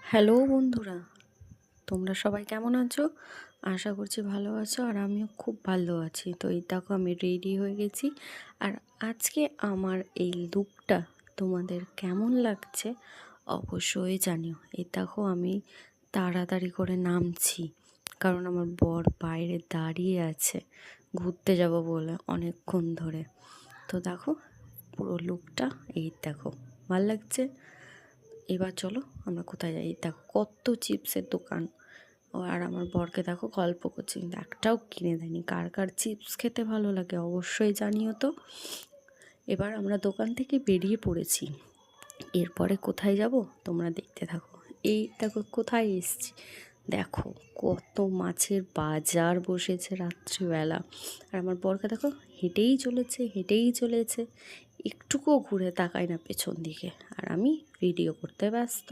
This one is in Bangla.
হ্যালো বন্ধুরা, তোমরা সবাই কেমন আছো? আশা করছি ভালো আছো, আর আমিও খুব ভালো আছি। তো এই দেখো আমি রেডি হয়ে গেছি। আর আজকে আমার এই লুকটা তোমাদের কেমন লাগছে অবশ্যই জানিও। এই দেখো আমি তাড়াতাড়ি করে নামছি, কারণ আমার বর বাইরে দাঁড়িয়ে আছে ঘুরতে যাব বলে অনেকক্ষণ ধরে। তো দেখো পুরো লুকটা, এই দেখো ভাল লাগছে। এবার চলো আমরা কোথায় যাই। দেখো কত চিপসের দোকান, আর আমার বরকে দেখো গল্প করছি, কিন্তু একটাও কিনে দেয়নি। কার কার চিপস খেতে ভালো লাগে অবশ্যই জানিও তো। এবার আমরা দোকান থেকে বেরিয়ে পড়েছি। এরপরে কোথায় যাব তোমরা দেখতে থাকো। এই দেখো কোথায় এসছি, দেখো কত মাছের বাজার বসেছে রাত্রিবেলা। আর আমার বরকে দেখো হেঁটেই চলেছে হেঁটেই চলেছে, একটুকুও ঘুরে তাকায় না পেছন দিকে। আর আমি ভিডিও করতে ব্যস্ত।